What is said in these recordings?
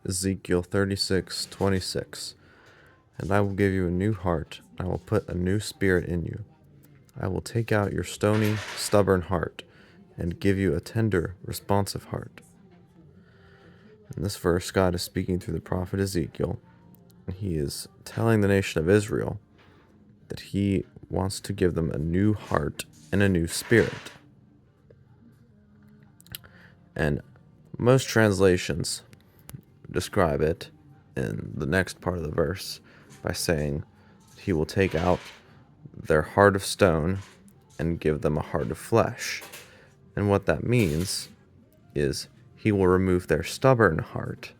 Ezekiel 36:26. And I will give you a new heart, I will put a new spirit in you. I will take out your stony, stubborn heart, and give you a tender, responsive heart. In this verse, God is speaking through the prophet Ezekiel, and he is telling the nation of Israel that he wants to give them a new heart and a new spirit. And most translations describe it in the next part of the verse by saying he will take out their heart of stone and give them a heart of flesh. And what that means is he will remove their stubborn heart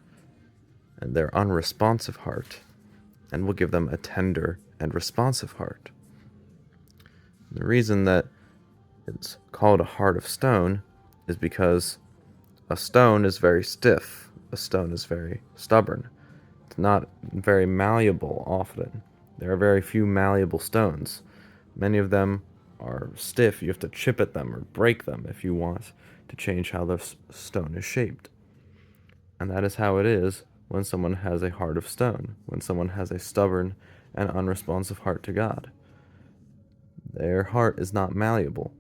and their unresponsive heart and will give them a tender and responsive heart. The reason that it's called a heart of stone is because a stone is very stiff. A stone is very stubborn. It's not very malleable often. There are very few malleable stones. Many of them are stiff. You have to chip at them or break them if you want to change how the stone is shaped. And that is how it is when someone has a heart of stone, when someone has a stubborn and unresponsive heart to God. Their heart is not malleable.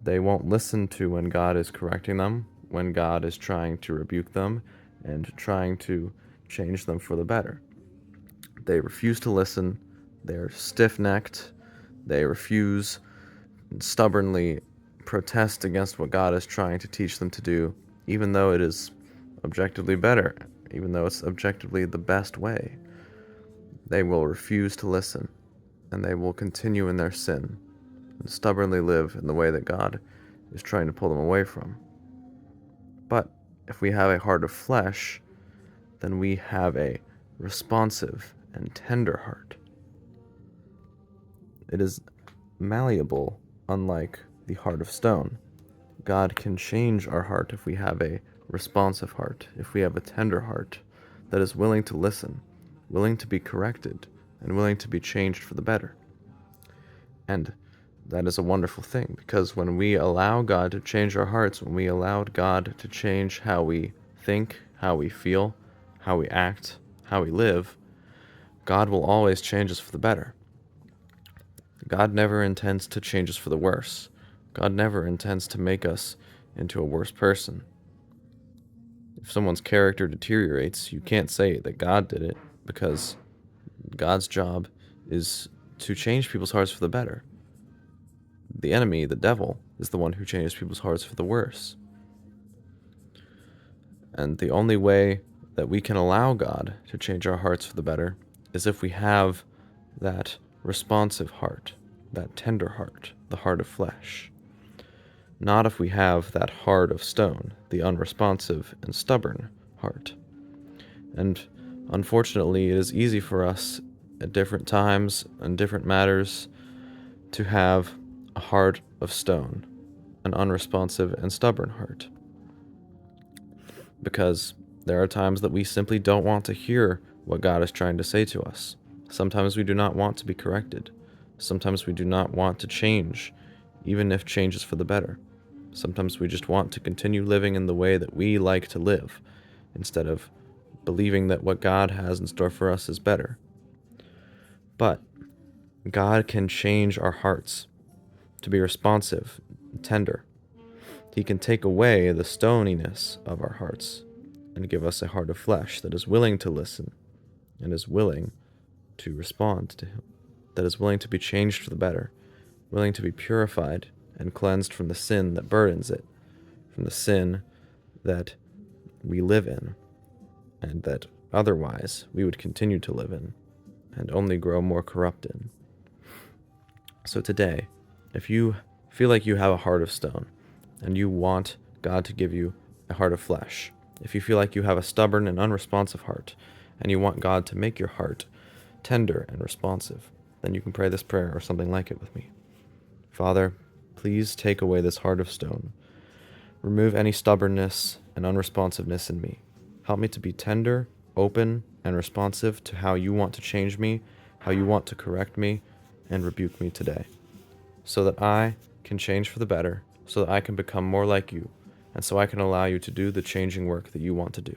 They won't listen to when God is correcting them, when God is trying to rebuke them and trying to change them for the better. They refuse to listen. They're stiff-necked. They refuse and stubbornly protest against what God is trying to teach them to do, even though it is objectively better, even though it's objectively the best way. They will refuse to listen, and they will continue in their sin and stubbornly live in the way that God is trying to pull them away from. But if we have a heart of flesh, then we have a responsive and tender heart. It is malleable, unlike the heart of stone. God can change our heart if we have a responsive heart, if we have a tender heart that is willing to listen, willing to be corrected, and willing to be changed for the better. And that is a wonderful thing, because when we allow God to change our hearts, when we allow God to change how we think, how we feel, how we act, how we live, God will always change us for the better. God never intends to change us for the worse. God never intends to make us into a worse person. If someone's character deteriorates, you can't say that God did it, because God's job is to change people's hearts for the better. The enemy, the devil, is the one who changes people's hearts for the worse. And the only way that we can allow God to change our hearts for the better is if we have that responsive heart, that tender heart, the heart of flesh. Not if we have that heart of stone, the unresponsive and stubborn heart. And unfortunately, it is easy for us at different times and different matters to have a heart of stone, an unresponsive and stubborn heart. Because there are times that we simply don't want to hear what God is trying to say to us. Sometimes we do not want to be corrected. Sometimes we do not want to change, even if change is for the better. Sometimes we just want to continue living in the way that we like to live, instead of believing that what God has in store for us is better. But God can change our hearts to be responsive and tender. He can take away the stoniness of our hearts and give us a heart of flesh that is willing to listen and is willing to respond to Him, that is willing to be changed for the better, willing to be purified and cleansed from the sin that burdens it, from the sin that we live in, and that otherwise we would continue to live in and only grow more corrupt in. So today, if you feel like you have a heart of stone and you want God to give you a heart of flesh, if you feel like you have a stubborn and unresponsive heart and you want God to make your heart tender and responsive, then you can pray this prayer or something like it with me. Father, please take away this heart of stone. Remove any stubbornness and unresponsiveness in me. Help me to be tender, open, and responsive to how you want to change me, how you want to correct me, and rebuke me today, so that I can change for the better, so that I can become more like you, and so I can allow you to do the changing work that you want to do.